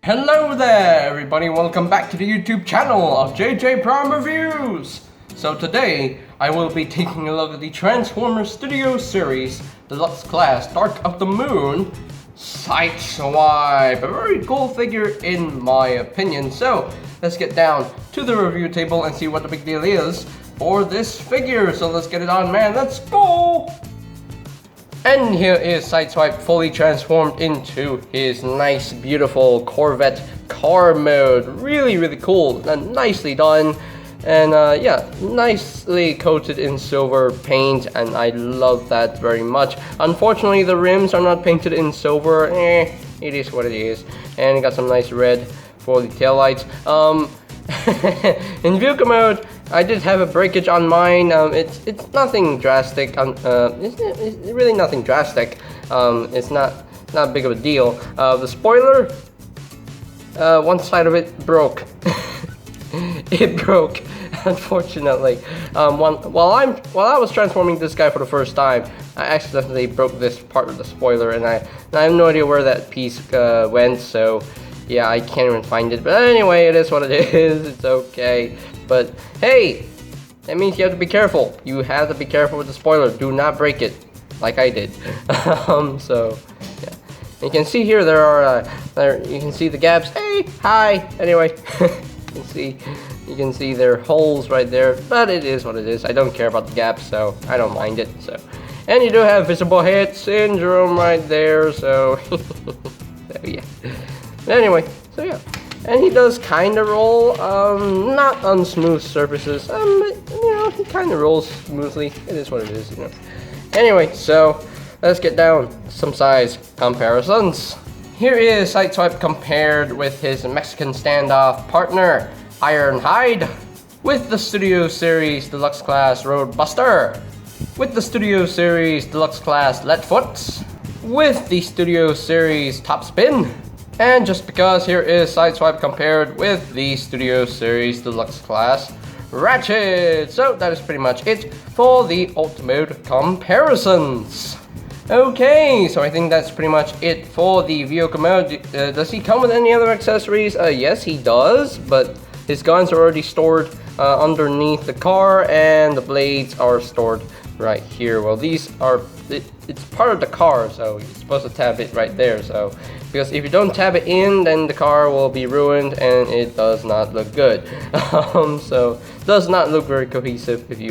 Hello there everybody, welcome back to the YouTube channel of JJ Prime Reviews! So today, I will be taking a look at the Transformers Studio Series Deluxe Class Dark of the Moon Sideswipe. A very cool figure in my opinion. So, let's get down to the review table and see what the big deal is for this figure. So let's get it on, man, let's go! And here is Sideswipe fully transformed into his nice, beautiful Corvette car mode. Really cool and nicely done. And yeah, nicely coated in silver paint, and I love that very much. Unfortunately, the rims are not painted in silver. It is what it is. And got some nice red for the taillights. In vehicle mode, I did have a breakage on mine. It's nothing drastic. It's really nothing drastic. It's not big of a deal. The spoiler, one side of it broke. It broke, unfortunately. While I was transforming this guy for the first time, I accidentally broke this part of the spoiler, and I have no idea where that piece went. So yeah, I can't even find it. But anyway, it is what it is. It's okay. But hey, that means you have to be careful. You have to be careful with the spoiler. Do not break it, like I did. So yeah, you can see here you can see the gaps. Hey, hi. Anyway, you can see there are holes right there. But it is what it is. I don't care about the gaps, so I don't mind it. So, and you do have visible hit syndrome right there. So, so yeah. Anyway, so yeah. And he does kind of roll, not on smooth surfaces, but, you know, he kind of rolls smoothly. It is what it is, you know. Anyway, so, let's get down to some size comparisons. Here is Sideswipe compared with his Mexican standoff partner, Ironhide, with the Studio Series Deluxe Class Roadbuster, with the Studio Series Deluxe Class Leadfoot, with the Studio Series Topspin. And just because, here is Sideswipe compared with the Studio Series Deluxe Class Ratchet. So that is pretty much it for the Ultimate comparisons. Okay, so I think that's pretty much it for the vehicle mode. Does he come with any other accessories? Yes, he does, but his guns are already stored underneath the car, and the blades are stored right here. Well, these are, it's part of the car, so you're supposed to tab it right there. So, because if you don't tab it in, then the car will be ruined, and it does not look good. So does not look very cohesive if you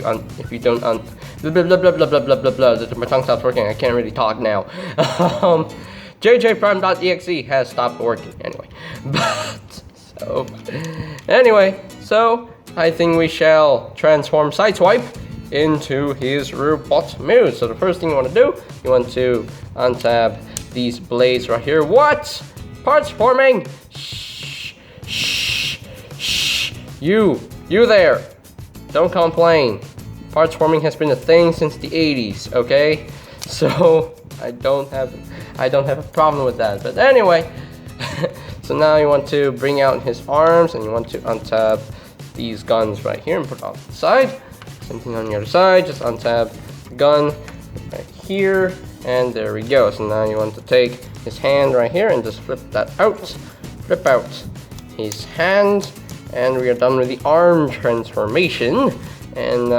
don't blah blah blah blah blah blah blah blah. My tongue stops working. I can't really talk now. JJPrime.exe has stopped working anyway. But so anyway, so I think we shall transform Sideswipe into his robot mode. So the first thing you want to do, you want to untab these blades right here. What? Parts forming? Shh, shh, shh. You there. Don't complain. Parts forming has been a thing since the 80s, okay? So I don't have a problem with that. But anyway, so now you want to bring out his arms, and you want to untab these guns right here and put it off the side. Same thing on the other side, just untab the gun right here, and there we go. So now you want to take his hand right here and just flip that out. Flip out his hand, and we are done with the arm transformation. And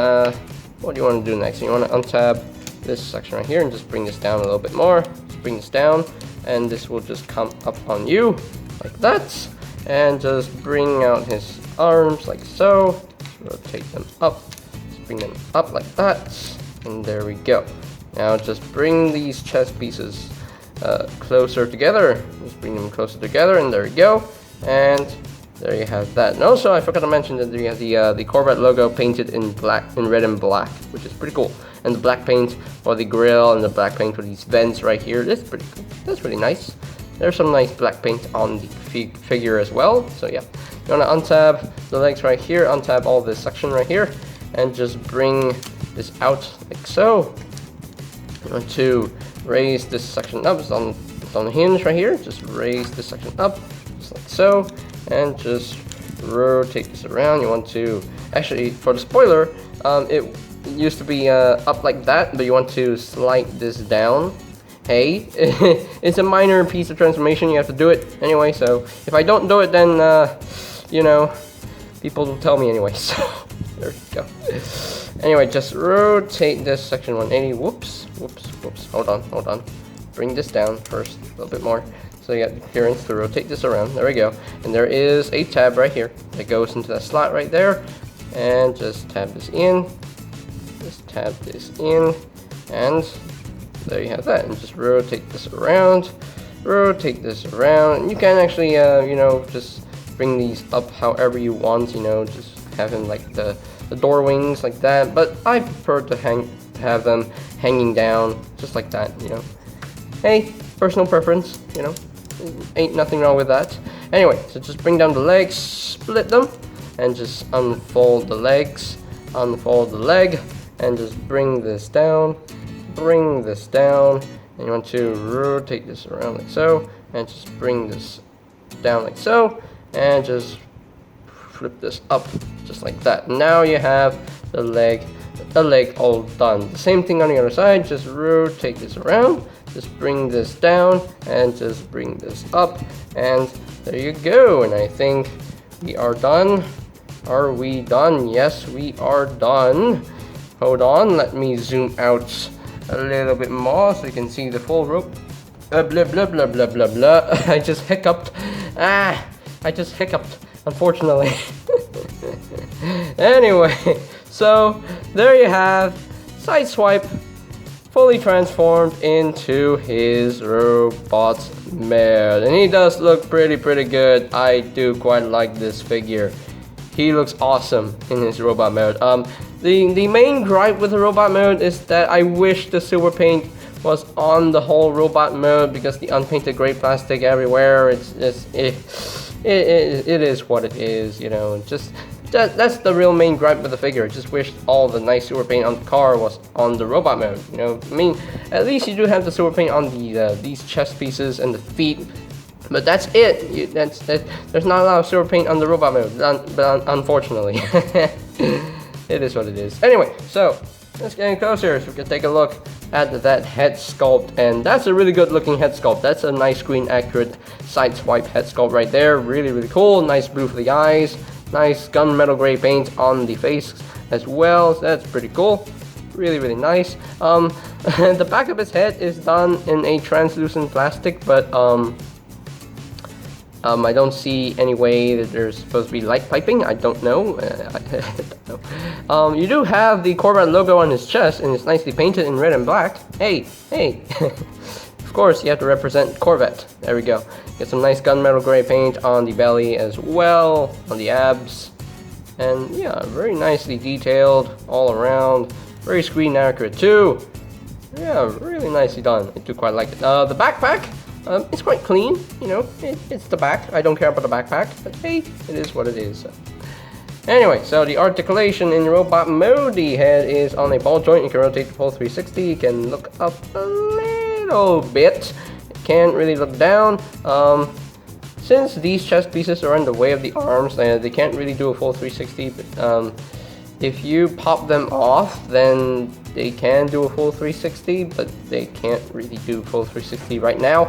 what do you want to do next? You want to untab this section right here and just bring this down a little bit more. Just bring this down, and this will just come up on you like that. And just bring out his arms like so. Rotate them up. Bring them up like that, and there we go. Now just bring these chest pieces closer together. Just bring them closer together, and there we go. And there you have that. And also, I forgot to mention that we have the Corvette logo painted in red and black, which is pretty cool. And the black paint for the grill, and the black paint for these vents right here. That's pretty cool. That's really nice. There's some nice black paint on the figure as well. So yeah, you want to untab the legs right here, untab all this section right here, and just bring this out like so. You want to raise this section up. It's on the hinge right here. Just raise this section up, just like so, and just rotate this around. You want to, actually, for the spoiler, it used to be up like that, but you want to slide this down hey, it's a minor piece of transformation. You have to do it anyway. So if I don't do it, then you know, people will tell me anyway. So there you go. Anyway, just rotate this section 180. Whoops. Hold on. Bring this down first a little bit more. So you got clearance to rotate this around. There we go. And there is a tab right here that goes into that slot right there. And just tab this in. Just tab this in. And there you have that. And just rotate this around. Rotate this around. And you can actually, you know, just bring these up however you want. You know, just have them like the door wings like that. But I prefer to have them hanging down just like that, you know. Hey, personal preference, you know. Ain't nothing wrong with that. Anyway, so just bring down the legs, split them, and just unfold the legs, unfold the leg, and just bring this down, and you want to rotate this around like so, and just bring this down like so, and just flip this up just like that. Now you have the leg all done. The same thing on the other side, just rotate this around, just bring this down, and just bring this up, and there you go. And I think we are done. Are we done? Yes, we are done. Hold on, let me zoom out a little bit more so you can see the full rope. Blah blah blah blah blah blah. I just hiccuped. I just hiccuped, unfortunately. Anyway, so there you have Sideswipe fully transformed into his robot mode, and he does look pretty good. I do quite like this figure. He looks awesome in his robot mode. The main gripe with the robot mode is that I wish the silver paint was on the whole robot mode, because the unpainted gray plastic everywhere, it's just it is what it is, you know. Just that's the real main gripe with the figure. I just wish all the nice silver paint on the car was on the robot mode, you know. I mean, at least you do have the silver paint on these chest pieces and the feet, but that's it. There's not a lot of silver paint on the robot mode, but unfortunately. It is what it is. Anyway, so let's get in closer so we can take a look at that head sculpt, and that's a really good looking head sculpt. That's a nice screen accurate Sideswipe head sculpt right there. Really cool. Nice blue for the eyes. Nice gunmetal gray paint on the face as well. So that's pretty cool. Really nice. The back of his head is done in a translucent plastic, but I don't see any way that there's supposed to be light piping. I don't know. I don't know. You do have the Corvette logo on his chest, and it's nicely painted in red and black. Hey. Of course, you have to represent Corvette. There we go. Get some nice gunmetal gray paint on the belly as well, on the abs. And yeah, very nicely detailed all around. Very screen accurate too. Yeah, really nicely done. I do quite like it. The backpack. It's quite clean, you know, it's the back. I don't care about the backpack, but hey, it is what it is. So. Anyway, so the articulation in robot mode, the head is on a ball joint. You can rotate the full 360. You can look up a little bit. You can't really look down. Since these chest pieces are in the way of the arms, they can't really do a full 360, but if you pop them off, then they can do a full 360, but they can't really do full 360 right now.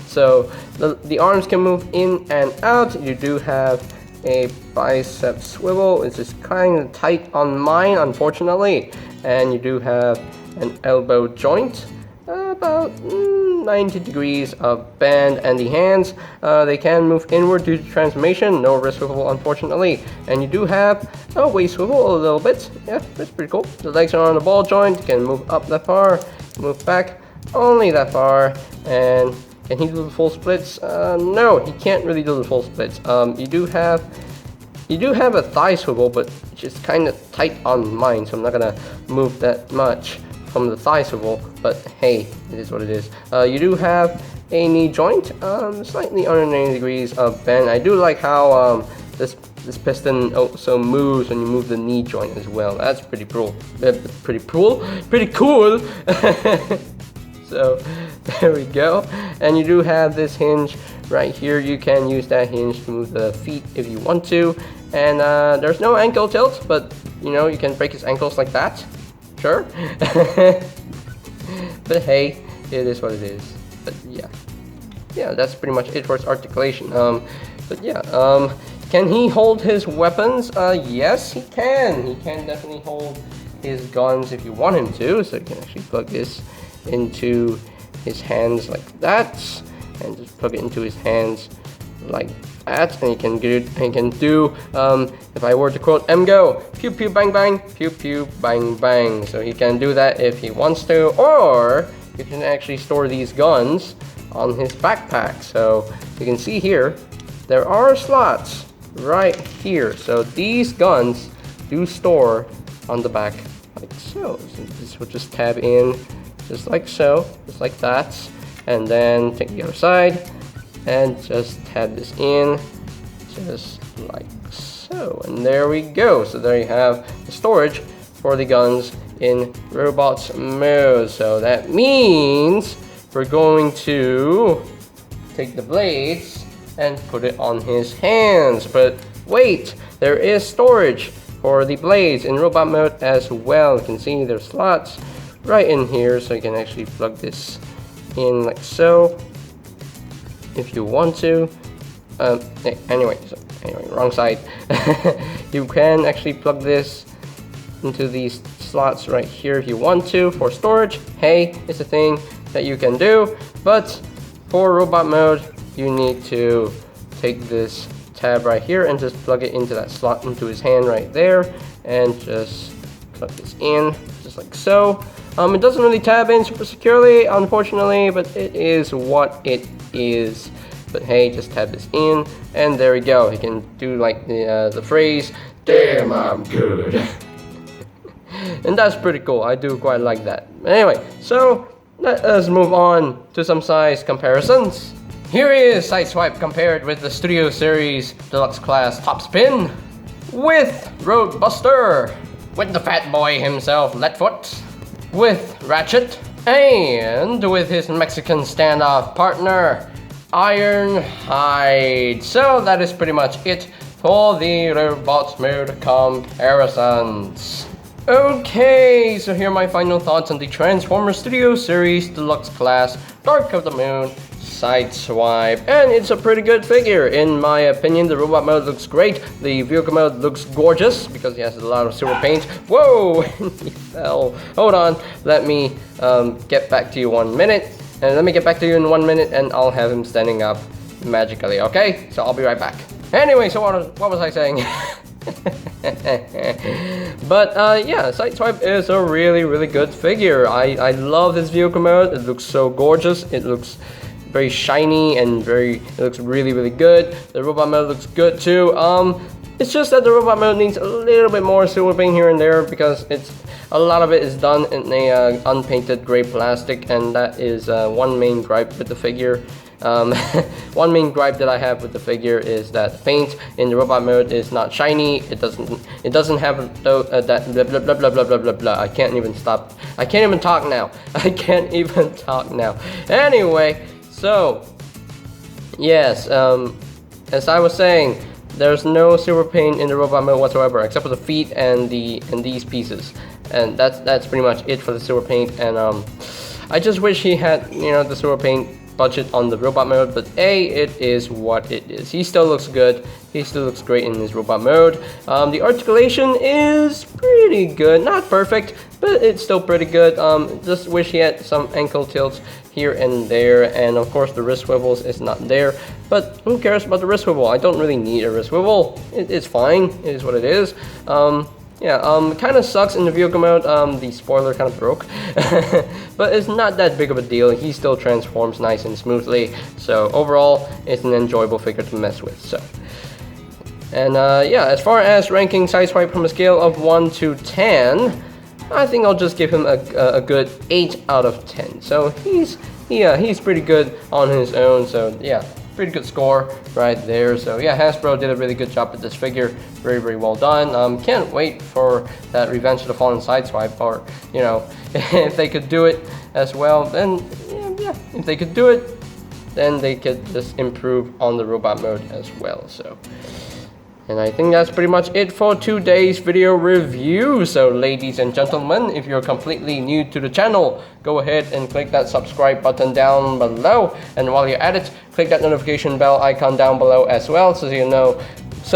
So the arms can move in and out. You do have a bicep swivel. It's just kind of tight on mine, unfortunately. And you do have an elbow joint, about 90 degrees of bend, and the hands, they can move inward due to transformation. No wrist swivel, unfortunately. And you do have a waist swivel a little bit. Yeah, that's pretty cool. The legs are on the ball joint. You can move up that far, move back only that far. And can he do the full splits? No, he can't really do the full splits. You do have a thigh swivel, but it's just kind of tight on mine, so I'm not gonna move that much from the thigh swivel, but hey, it is what it is. You do have a knee joint, slightly under 90 degrees of bend. I do like how this piston also moves when you move the knee joint as well. That's pretty cool. Pretty cool. So there we go. And you do have this hinge right here. You can use that hinge to move the feet if you want to. And there's no ankle tilt, but you know, you can break his ankles like that. Sure. But hey, it is what it is. But yeah, that's pretty much it for its articulation. But yeah, can he hold his weapons? Yes, he can. He can definitely hold his guns if you want him to. So you can actually plug this into his hands like that, and just plug it into his hands like that, and he can do if I were to quote MGO, pew pew bang bang, pew pew bang bang. So he can do that if he wants to, or you can actually store these guns on his backpack. So you can see here there are slots right here, so these guns do store on the back like so. So this will just tab in just like so, just like that, and then take the other side and just tab this in just like so, and there we go. So there you have the storage for the guns in robots mode. So that means we're going to take the blades and put it on his hands. But wait, there is storage for the blades in robot mode as well. You can see there's slots right in here, so you can actually plug this in like so if you want to. Anyway, wrong side. You can actually plug this into these slots right here if you want to for storage. Hey, it's a thing that you can do, but for robot mode you need to take this tab right here and just plug it into that slot into his hand right there, and just plug this in just like so. It doesn't really tab in super securely, unfortunately, but it is what it is. But hey, just tab this in, and there we go. He can do like the phrase, "Damn, I'm good." And that's pretty cool. I do quite like that. Anyway, so let us move on to some size comparisons. Here is Sideswipe compared with the Studio Series Deluxe Class Top Spin, with Roadbuster, with the fat boy himself, Leadfoot, with Ratchet, and with his Mexican standoff partner, Ironhide. So that is pretty much it for the robots mode comparisons. Okay, so here are my final thoughts on the Transformers Studio Series Deluxe Class Dark of the Moon Sideswipe, and it's a pretty good figure in my opinion. The robot mode looks great, the vehicle mode looks gorgeous because he has a lot of silver paint. Whoa, he fell. Hold on, let me get back to you 1 minute, and let me get back to you in 1 minute, and I'll have him standing up magically. Okay, so I'll be right back. Anyway, so what was I saying? But yeah, Sideswipe is a really good figure. I love this vehicle mode. It looks so gorgeous. It looks very shiny and it looks really good. The robot mode looks good too. It's just that the robot mode needs a little bit more silver paint here and there, because a lot of it is done in a unpainted gray plastic, and that is one main gripe with the figure. One main gripe that I have with the figure is that paint in the robot mode is not shiny. It doesn't have that blah blah blah blah blah blah blah blah. I can't even talk now. I can't even talk now. Anyway, so yes, as I was saying, there's no silver paint in the robot mode whatsoever, except for the feet and these pieces, and that's pretty much it for the silver paint. And I just wish he had, the silver paint budget on the robot mode, but it is what it is. He still looks good. He still looks great in his robot mode. The articulation is pretty good, not perfect, but it's still pretty good. Just wish he had some ankle tilts here and there, and of course the wrist swivels is not there, but who cares about the wrist swivel? I don't really need a wrist swivel. It's fine. It is what it is. Yeah, kind of sucks in the vehicle mode. The spoiler kind of broke, but it's not that big of a deal. He still transforms nice and smoothly. So overall, it's an enjoyable figure to mess with. So, and yeah, as far as ranking Sideswipe from a scale of 1 to 10, I think I'll just give him a good 8 out of 10. So he's pretty good on his own. So yeah, pretty good score right there. So yeah, Hasbro did a really good job with this figure. Very well done. Can't wait for that Revenge of the Fallen Sideswipe, or if they could do it as well, then yeah, if they could do it, then they could just improve on the robot mode as well. So And I think that's pretty much it for today's video review. So ladies and gentlemen, if you're completely new to the channel, go ahead and click that subscribe button down below. And while you're at it, click that notification bell icon down below as well, so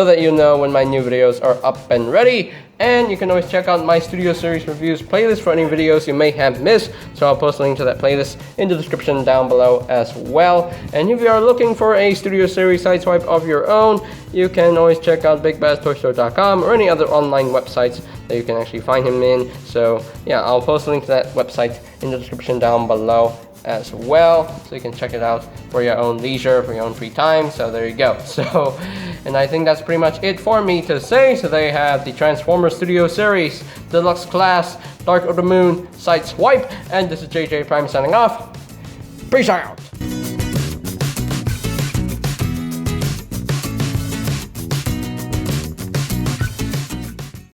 that you know when my new videos are up and ready. And you can always check out my Studio Series Reviews playlist for any videos you may have missed. So I'll post a link to that playlist in the description down below as well. And if you are looking for a Studio Series Sideswipe of your own, you can always check out BigBassToyStore.com or any other online websites that you can actually find him in. So yeah, I'll post a link to that website in the description down below as well, so you can check it out for your own leisure, for your own free time. So there you go. So, and I think that's pretty much it for me to say. So they have the Transformers Studio Series Deluxe Class Dark of the Moon Sideswipe, and this is JJ Prime signing off. Peace out.